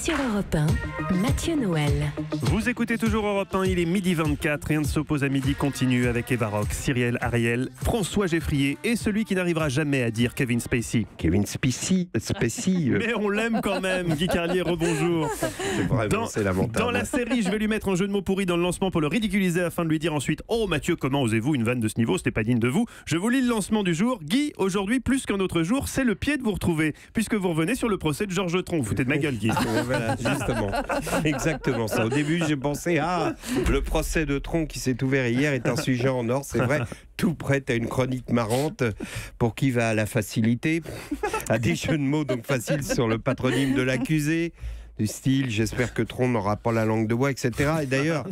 Sur Europe 1, Mathieu Noël. Vous écoutez toujours Europe 1, il est midi 24, rien ne s'oppose à midi continue avec Eva Rock, Cyrielle Ariel, François Geffrier et celui qui n'arrivera jamais à dire Kevin Spacey. Kevin Spacey. Mais on l'aime quand même, Guy Carlier, rebonjour. C'est lamentable. Dans la série, je vais lui mettre un jeu de mots pourri dans le lancement pour le ridiculiser afin de lui dire ensuite « Oh Mathieu, comment osez-vous une vanne de ce niveau, c'était pas digne de vous ?» Je vous lis le lancement du jour. Guy, aujourd'hui, plus qu'un autre jour, c'est le pied de vous retrouver, puisque vous revenez sur le procès de Georges Tron. Vous foutez de ma gueule, Guy. Voilà, justement. Exactement ça. Au début, j'ai pensé, le procès de Tron qui s'est ouvert hier est un sujet en or, c'est vrai. Tout prêt à une chronique marrante pour qui va à la facilité, à des jeux de mots donc faciles sur le patronyme de l'accusé, du style j'espère que Tron n'aura pas la langue de bois, etc. Et d'ailleurs,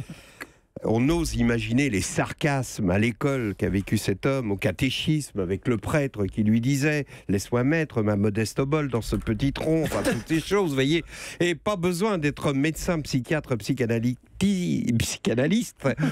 on ose imaginer les sarcasmes à l'école qu'a vécu cet homme, au catéchisme, avec le prêtre qui lui disait « Laisse-moi mettre ma modeste obole dans ce petit tronc », enfin toutes ces choses, vous voyez. Et pas besoin d'être médecin, psychiatre, psychanalyste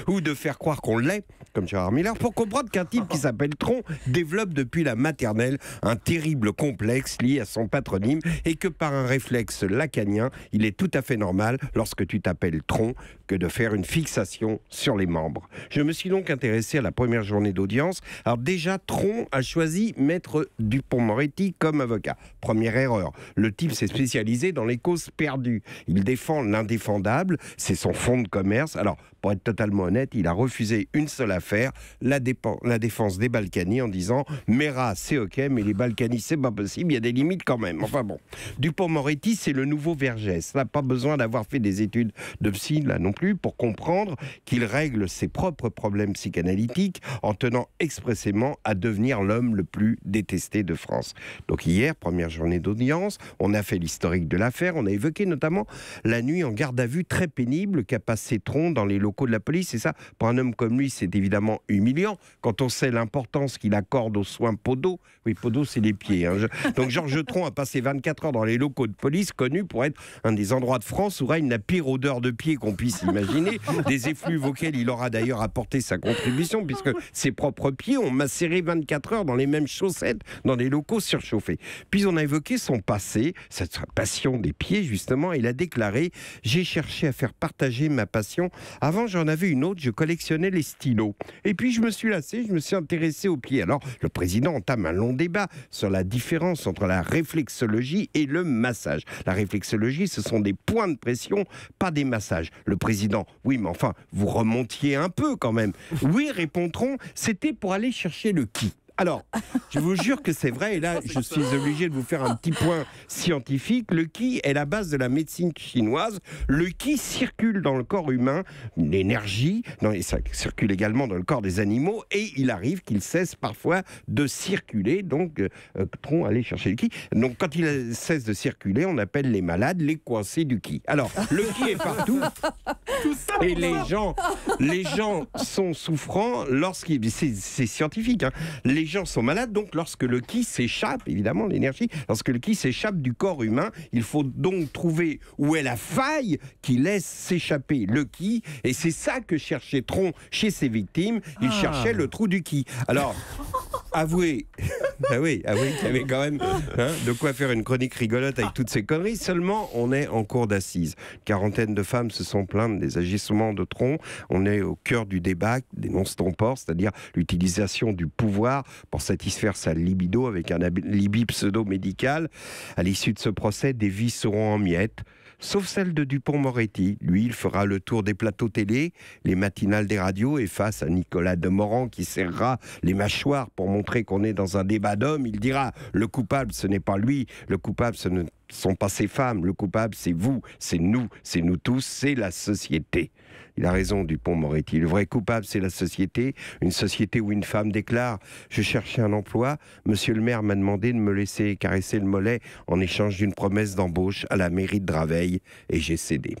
ou de faire croire qu'on l'est, comme Gérard Miller, pour comprendre qu'un type qui s'appelle Tron développe depuis la maternelle un terrible complexe lié à son patronyme et que par un réflexe lacanien, il est tout à fait normal, lorsque tu t'appelles Tron, que de faire une fixation sur les membres. Je me suis donc intéressé à la première journée d'audience. Alors déjà, Tron a choisi Maître Dupond-Moretti comme avocat. Première erreur, le type s'est spécialisé dans les causes perdues. Il défend l'indéfendable, c'est son fonds de commerce. Alors, pour être totalement honnête, il a refusé une seule affaire, la défense des Balkany, en disant « Mera, c'est ok, mais les Balkany, c'est pas possible, il y a des limites quand même. » Enfin bon, Dupond-Moretti, c'est le nouveau Vergès. Là, pas besoin d'avoir fait des études de psy, là non plus, pour comprendre qu'il règle ses propres problèmes psychanalytiques en tenant expressément à devenir l'homme le plus détesté de France. Donc hier, première journée d'audience, on a fait l'historique de l'affaire, on a évoqué notamment la nuit en garde à vue très pénible qu'a passé Tron dans les locaux de la police. Et ça, pour un homme comme lui, c'est évidemment humiliant quand on sait l'importance qu'il accorde aux soins podaux. Oui, podaux, c'est les pieds. Donc Georges Tron a passé 24 heures dans les locaux de police, connu pour être un des endroits de France où règne la pire odeur de pied qu'on puisse imaginer. Des effluves auxquels il aura d'ailleurs apporté sa contribution, puisque ses propres pieds ont macéré 24 heures dans les mêmes chaussettes, dans des locaux surchauffés. Puis on a évoqué son passé, cette passion des pieds justement. Il a déclaré « J'ai cherché à faire partager ma passion. Avant, j'en avais une autre, je collectionnais les stylos. Et puis je me suis lassé, je me suis intéressé aux pieds. » Alors, le président entame un long débat sur la différence entre la réflexologie et le massage. La réflexologie, ce sont des points de pression, pas des massages. Le président, oui, mais enfin, vous remontiez un peu quand même. Oui, répond Tron, c'était pour aller chercher le qui. Alors, je vous jure que c'est vrai, et là, je suis obligé de vous faire un petit point scientifique. Le qi est la base de la médecine chinoise. Le qi circule dans le corps humain, l'énergie, et ça circule également dans le corps des animaux, et il arrive qu'il cesse parfois de circuler. Donc, Tron allait chercher le qi. Donc, quand il cesse de circuler, on appelle les malades les coincés du qi. Alors, le qi est partout, et les gens sont souffrants lorsqu'ils... C'est scientifique, hein. Les gens sont malades, donc lorsque le qi s'échappe, évidemment l'énergie, lorsque le qi s'échappe du corps humain, il faut donc trouver où est la faille qui laisse s'échapper le qi, et c'est ça que cherchait Tron chez ses victimes, il cherchait le trou du qi. Alors, avouez qu'il y avait quand même de quoi faire une chronique rigolote avec toutes ces conneries. Seulement, on est en cour d'assises. Une quarantaine de femmes se sont plaintes des agissements de Tron. On est au cœur du débat, dénonce ton port, c'est-à-dire l'utilisation du pouvoir pour satisfaire sa libido avec un alibi pseudo-médical. À l'issue de ce procès, des vies seront en miettes. Sauf celle de Dupond-Moretti. Lui, il fera le tour des plateaux télé, les matinales des radios, et face à Nicolas Demorand qui serrera les mâchoires pour montrer qu'on est dans un débat d'hommes, il dira « Le coupable, ce n'est pas lui. Le coupable, ce ne sont pas ces femmes. Le coupable, c'est vous, c'est nous tous, c'est la société. » Il a raison, Dupond-Moretti. Le vrai coupable, c'est la société. Une société où une femme déclare « Je cherchais un emploi. Monsieur le maire m'a demandé de me laisser caresser le mollet en échange d'une promesse d'embauche à la mairie de Draveil. Et j'ai cédé. »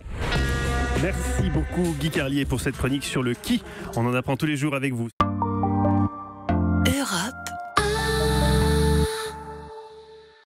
Merci beaucoup Guy Carlier pour cette chronique sur le qui. On en apprend tous les jours avec vous.